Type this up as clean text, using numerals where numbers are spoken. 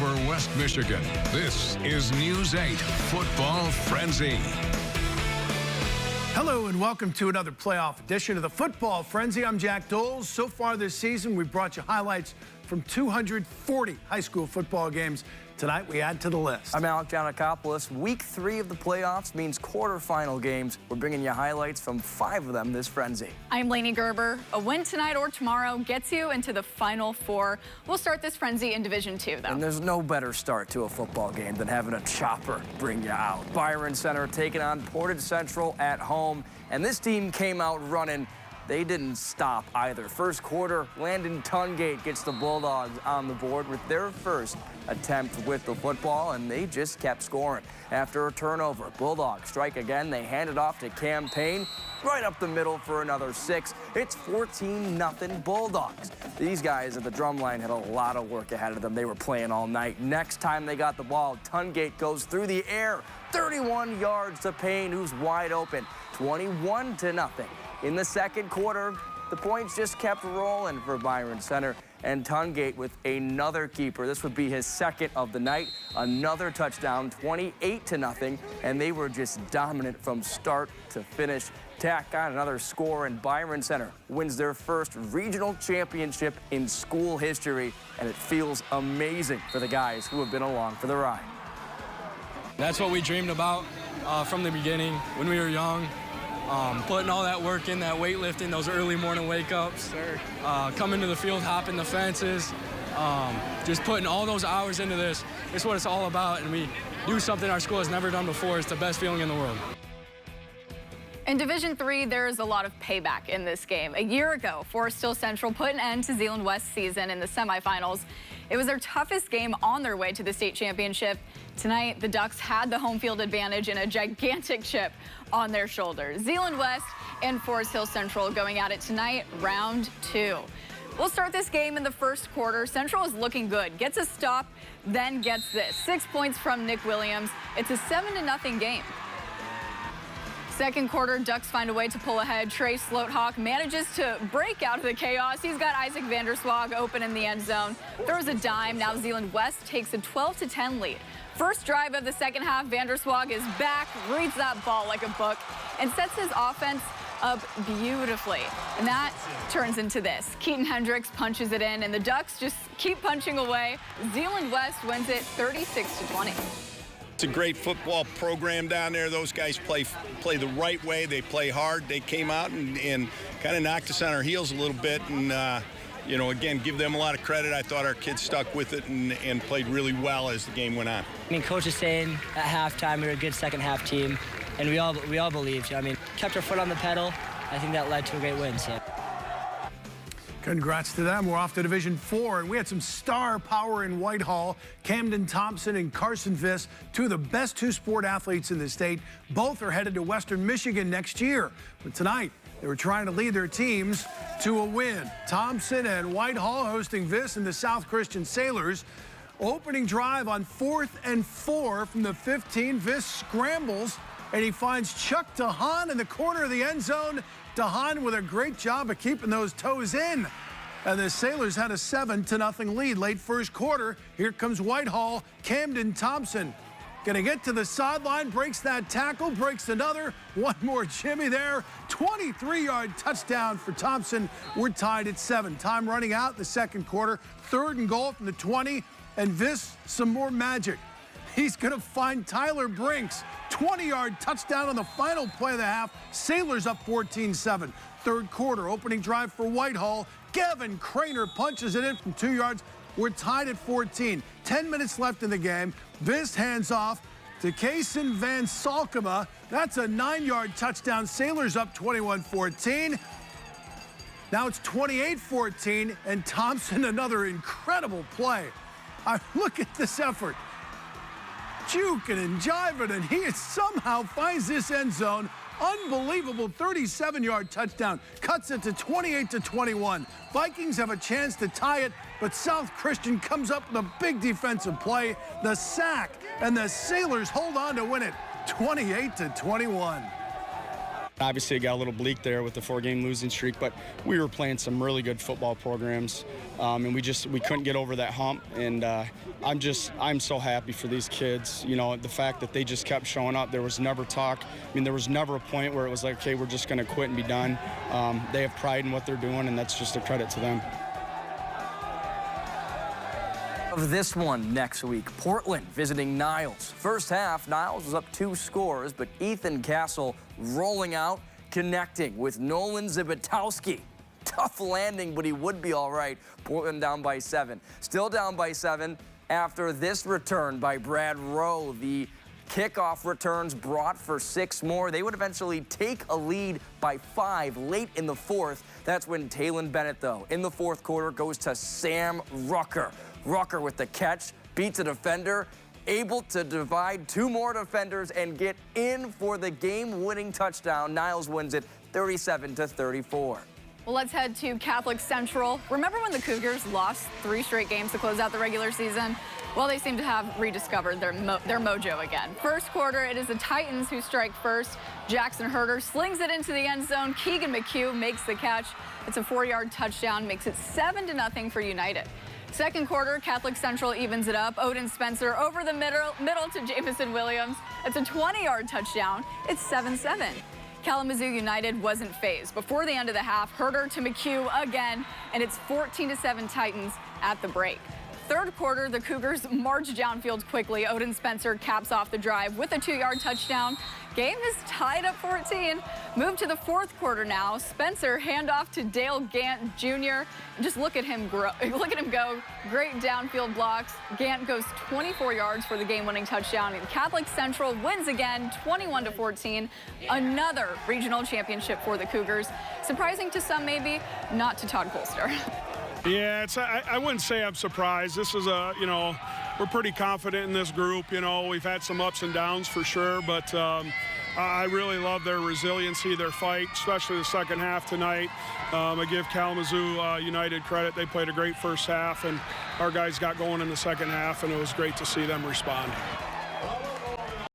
over West Michigan. This is News 8 Football Frenzy. Hello and welcome to another playoff edition of the Football Frenzy. I'm Jack Doles. So far this season, we've brought you highlights from 240 high school football games. Tonight, we add to the list. I'm Alec Giannakopoulos. Week 3 of the playoffs means quarterfinal games. We're bringing you highlights from 5 of them this frenzy. I'm Lainey Gerber. A win tonight or tomorrow gets you into the Final Four. We'll start this frenzy in Division 2, though. And there's no better start to a football game than having a chopper bring you out. Byron Center taking on Portage Central at home. And this team came out running. They didn't stop either. First quarter, Landon Tungate gets the Bulldogs on the board with their first attempt with the football, and they just kept scoring. After a turnover, Bulldogs strike again. They hand it off to Cam Payne, right up the middle for another 6. It's 14-0 Bulldogs. These guys at the drumline had a lot of work ahead of them. They were playing all night. Next time they got the ball, Tungate goes through the air, 31 yards to Payne, who's wide open, 21-0. In the second quarter, the points just kept rolling for Byron Center, and Tungate with another keeper. This would be his second of the night. Another touchdown, 28-0, and they were just dominant from start to finish. Tack on another score, and Byron Center wins their first regional championship in school history, and it feels amazing for the guys who have been along for the ride. That's what we dreamed about from the beginning when we were young. Putting all that work in, that weightlifting, those early morning wake-ups, coming to the field, hopping the fences, just putting all those hours into this. It's what it's all about, and we do something our school has never done before. It's the best feeling in the world. In Division 3, there is a lot of payback in this game. A year ago, Forest Hill Central put an end to Zeeland West season in the semifinals. It was their toughest game on their way to the state championship. Tonight, the Ducks had the home field advantage and a gigantic chip on their shoulders. Zeeland West and Forest Hill Central going at it tonight, round 2. We'll start this game in the first quarter. Central is looking good, gets a stop, then gets this. 6 points from Nick Williams. It's a 7-0 game. Second quarter, Ducks find a way to pull ahead. Trey Slothawk manages to break out of the chaos. He's got Isaac Vanderswag open in the end zone. Throws a dime. Now Zeeland West takes a 12-10 lead. First drive of the second half, Vanderswag is back, reads that ball like a book, and sets his offense up beautifully. And that turns into this. Keaton Hendricks punches it in, and the Ducks just keep punching away. Zeeland West wins it 36-20. It's a great football program down there. Those guys play the right way. They play hard. They came out and kind of knocked us on our heels a little bit. And, you know, again, give them a lot of credit. I thought our kids stuck with it and played really well as the game went on. I mean, Coach is saying at halftime we were a good second-half team, and we all believed. I mean, kept our foot on the pedal. I think that led to a great win. So. Congrats to them. We're off to Division 4, and we had some star power in Whitehall. Camden Thompson and Carson Viss, two of the best two-sport athletes in the state. Both are headed to Western Michigan next year. But tonight, they were trying to lead their teams to a win. Thompson and Whitehall hosting Viss and the South Christian Sailors. Opening drive on 4th and 4 from the 15. Viss scrambles, and he finds Chuck DeHaan in the corner of the end zone. DeHaan with a great job of keeping those toes in. And the Sailors had a 7-0 lead late first quarter. Here comes Whitehall. Camden Thompson gonna get to the sideline, breaks that tackle, breaks another. One more Jimmy there. 23-yard touchdown for Thompson. We're tied at 7. Time running out in the second quarter. 3rd and goal from the 20. And Viss, some more magic. He's gonna find Tyler Brinks. 20-yard touchdown on the final play of the half. Sailors up 14-7. Third quarter, opening drive for Whitehall. Gavin Craner punches it in from 2 yards. We're tied at 14. 10 minutes left in the game. Viss hands off to Kason Van Salkema. That's a 9-yard touchdown. Sailors up 21-14. Now it's 28-14, and Thompson, another incredible play. Look at this effort. Juking and jiving, and he somehow finds this end zone. Unbelievable 37-yard touchdown. Cuts it to 28-21. Vikings have a chance to tie it, but South Christian comes up with a big defensive play. The sack, and the Sailors hold on to win it 28-21. Obviously, it got a little bleak there with the 4-game losing streak, but we were playing some really good football programs, and we couldn't get over that hump. And I'm so happy for these kids. You know, the fact that they just kept showing up. There was never talk. I mean, there was never a point where it was like, okay, we're just going to quit and be done. They have pride in what they're doing, and that's just a credit to them. Of this one next week, Portland visiting Niles. First half, Niles was up 2 scores, but Ethan Castle rolling out, connecting with Nolan Zibitowski. Tough landing, but he would be all right. Portland down by 7. Still down by 7 after this return by Brad Rowe. The kickoff returns brought for 6 more. They would eventually take a lead by 5 late in the 4th. That's when Taylon Bennett, though, in the 4th quarter goes to Sam Rucker. Rucker with the catch, beats a defender, able to divide 2 more defenders and get in for the game-winning touchdown. Niles wins it 37-34. Well, let's head to Catholic Central. Remember when the Cougars lost 3 straight games to close out the regular season? Well, they seem to have rediscovered their mojo again. First quarter, it is the Titans who strike first. Jackson Herder slings it into the end zone. Keegan McHugh makes the catch. It's a 4-yard touchdown, makes it 7-0 for United. Second quarter, Catholic Central evens it up. Odin Spencer over the middle to Jamison Williams. It's a 20-yard touchdown. It's 7-7. Kalamazoo United wasn't phased. Before the end of the half, Herder to McHugh again, and it's 14-7 Titans at the break. Third quarter, the Cougars march downfield quickly. Odin Spencer caps off the drive with a 2-yard touchdown. Game is tied up 14. Move to the 4th quarter now. Spencer handoff to Dale Gant Jr. Just look at him go. Great downfield blocks. Gant goes 24 yards for the game-winning touchdown. And Catholic Central wins again, 21-14. Another regional championship for the Cougars. Surprising to some, maybe, not to Todd Colster. Yeah, I wouldn't say I'm surprised. This is we're pretty confident in this group. You know, we've had some ups and downs for sure, but I really love their resiliency, their fight, especially the second half tonight. I give Kalamazoo United credit. They played a great first half, and our guys got going in the second half, and it was great to see them respond.